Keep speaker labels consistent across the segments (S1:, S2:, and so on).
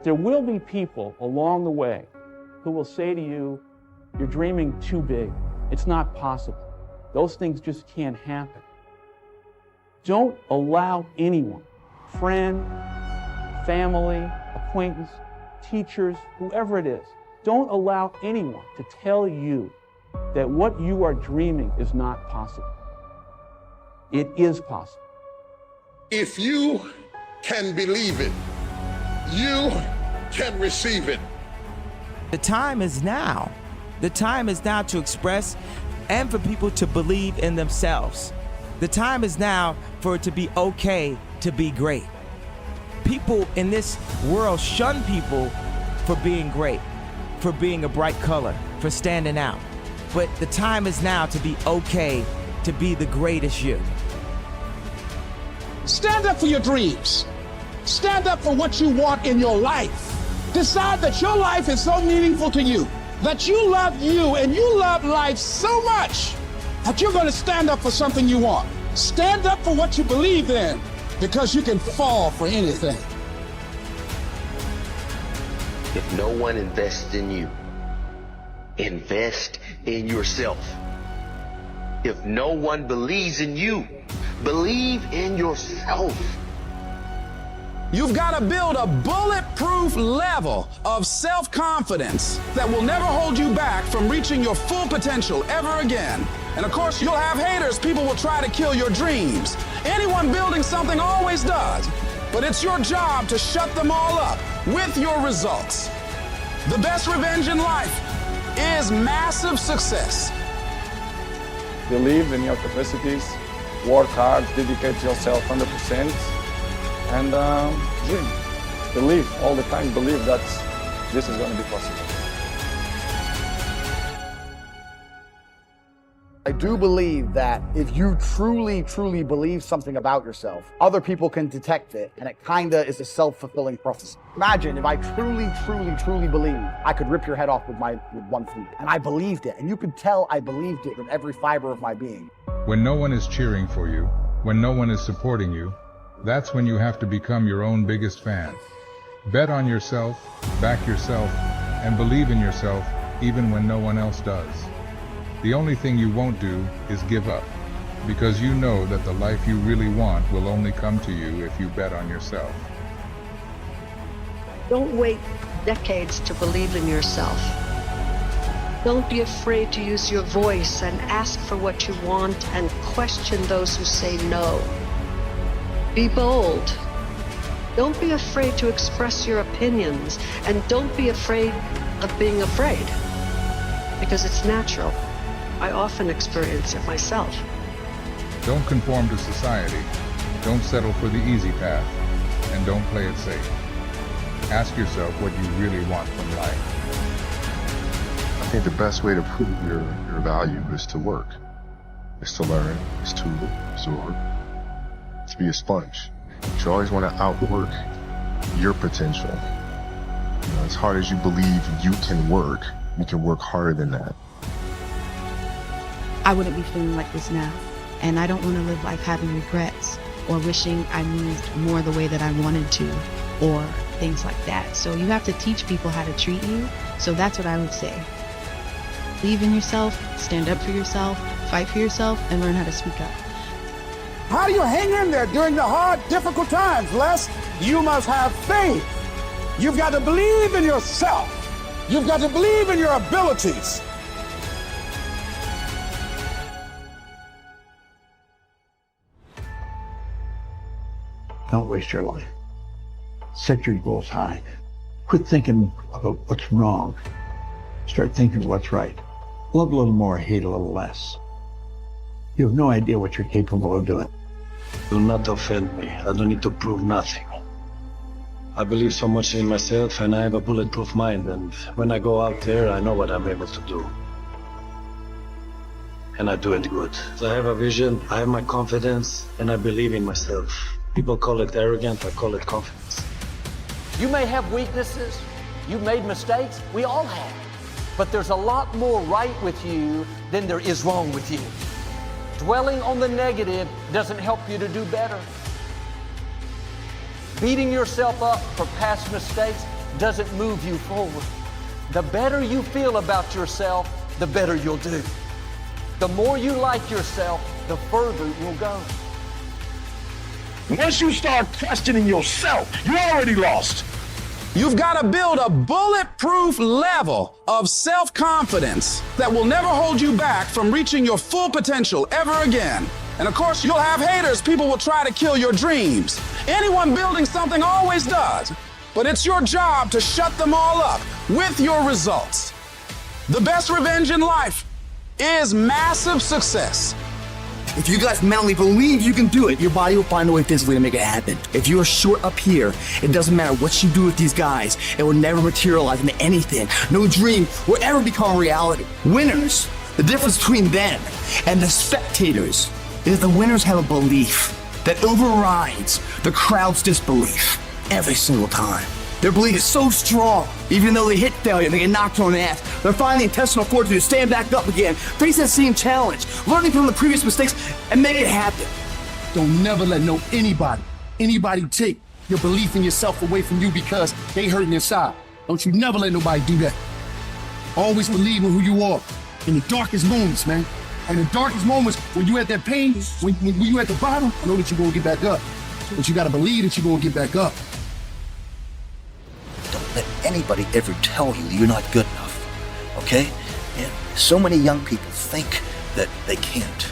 S1: there will be people along the way who will say to you, you're dreaming too big. It's not possible. Those things just can't happen. Don't allow anyone, friend, family, acquaintance, teachers, whoever it is, don't allow anyone to tell you that what you are dreaming is not possible. It is possible.
S2: If you can believe it, you can receive it.
S3: The time is now. The time is now to express and for people to believe in themselves. The time is now for it to be okay to be great. People in this world shun people for being great, for being a bright color, for standing out. But the time is now to be okay to be the greatest you.
S4: Stand up for your dreams. Stand up for what you want in your life. Decide that your life is so meaningful to you, that you love you and you love life so much that you're going to stand up for something you want. Stand up for what you believe in, because you can fall for anything.
S5: If no one invests in you, invest in yourself. If no one believes in you, believe in yourself.
S4: You've got to build a bulletproof level of self-confidence that will never hold you back from reaching your full potential ever again. And of course, you'll have haters. People will try to kill your dreams. Anyone building something always does. But it's your job to shut them all up with your results. The best revenge in life is massive success.
S6: Believe in your capacities, work hard, dedicate yourself 100%, and dream. Believe all the time, believe that this is going to be possible.
S7: I do believe that if you truly, truly believe something about yourself, other people can detect it, and it kinda is a self-fulfilling prophecy. Imagine if I truly, truly, truly believed I could rip your head off with one feet, and I believed it, and you could tell I believed it with every fiber of my being.
S8: When no one is cheering for you, when no one is supporting you, that's when you have to become your own biggest fan. Bet on yourself, back yourself, and believe in yourself even when no one else does. The only thing you won't do is give up, because you know that the life you really want will only come to you if you bet on yourself.
S9: Don't wait decades to believe in yourself. Don't be afraid to use your voice and ask for what you want and question those who say no. Be bold. Don't be afraid to express your opinions, and don't be afraid of being afraid, because it's natural. I often experience it myself.
S8: Don't conform to society. Don't settle for the easy path. And don't play it safe. Ask yourself what you really want from life.
S10: I think the best way to prove your value is to work. Is to learn, is to absorb, to be a sponge. You always want to outwork your potential. You know, as hard as you believe you can work harder than that.
S11: I wouldn't be feeling like this now. And I don't want to live life having regrets or wishing I moved more the way that I wanted to or things like that. So you have to teach people how to treat you. So that's what I would say. Believe in yourself, stand up for yourself, fight for yourself, and learn how to speak up.
S4: How do you hang in there during the hard, difficult times, Les? You must have faith. You've got to believe in yourself. You've got to believe in your abilities.
S12: Don't waste your life. Set your goals high. Quit thinking about what's wrong. Start thinking what's right. Love a little more, hate a little less. You have no idea what you're capable of doing.
S13: Do not offend me. I don't need to prove nothing. I believe so much in myself, and I have a bulletproof mind, and when I go out there, I know what I'm able to do. And I do it good. I have a vision, I have my confidence, and I believe in myself. People call it arrogant, I call it confidence.
S14: You may have weaknesses, you've made mistakes, we all have. But there's a lot more right with you than there is wrong with you. Dwelling on the negative doesn't help you to do better. Beating yourself up for past mistakes doesn't move you forward. The better you feel about yourself, the better you'll do. The more you like yourself, the further you'll go.
S15: Once you start questioning yourself, you already lost.
S4: You've got to build a bulletproof level of self-confidence that will never hold you back from reaching your full potential ever again. And of course, you'll have haters. People will try to kill your dreams. Anyone building something always does. But it's your job to shut them all up with your results. The best revenge in life is massive success.
S16: If you guys mentally believe you can do it, your body will find a way physically to make it happen. If you are short up here, it doesn't matter what you do with these guys, it will never materialize into anything. No dream will ever become a reality. Winners, the difference between them and the spectators is the winners have a belief that overrides the crowd's disbelief every single time. Their belief is so strong, even though they hit failure, they get knocked on the ass, they're finding the intestinal fortitude to stand back up again, face that same challenge, learning from the previous mistakes, and make it happen.
S15: Don't never let anybody take your belief in yourself away from you because they hurting inside. Don't you never let nobody do that. Always believe in who you are in the darkest moments, man. And the darkest moments, when you at that pain, when you at the bottom, I know that you're gonna get back up. But you gotta believe that you're gonna get back up.
S16: Don't let anybody ever tell you that you're not good enough, okay? And so many young people think that they can't,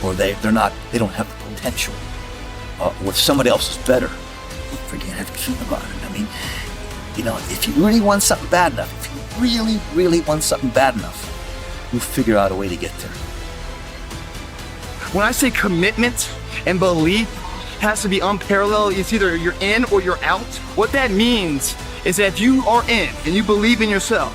S16: or they don't have the potential, or somebody else is better. Forget how to think about it. I mean, you know, if you really want something bad enough, if you really, really want something bad enough, you'll figure out a way to get there.
S7: When I say commitment and belief has to be unparalleled, it's either you're in or you're out. What that means is that if you are in and you believe in yourself,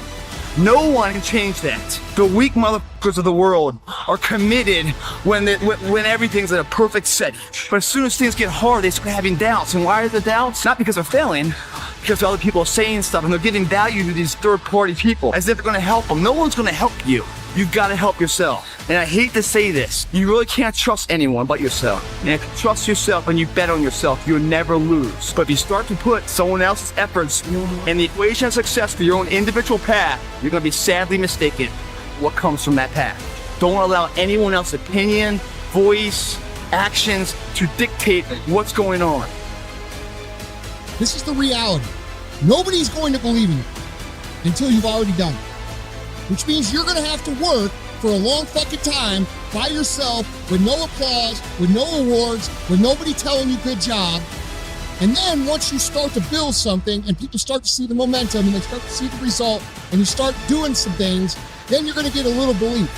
S7: no one can change that. The weak motherfuckers of the world are committed when everything's at a perfect setting. But as soon as things get hard, they start having doubts. And why are the doubts? Not because they're failing, because other people are saying stuff and they're giving value to these third-party people as if they're gonna help them. No one's gonna help you. You've got to help yourself. And I hate to say this, you really can't trust anyone but yourself. And if you trust yourself and you bet on yourself, you'll never lose. But if you start to put someone else's efforts in the equation of success for your own individual path, you're going to be sadly mistaken what comes from that path. Don't allow anyone else's opinion, voice, actions to dictate what's going on.
S17: This is the reality. Nobody's going to believe in you until you've already done it. Which means you're gonna have to work for a long fucking time by yourself with no applause, with no awards, with nobody telling you good job. And then once you start to build something and people start to see the momentum and they start to see the result and you start doing some things, then you're gonna get a little belief.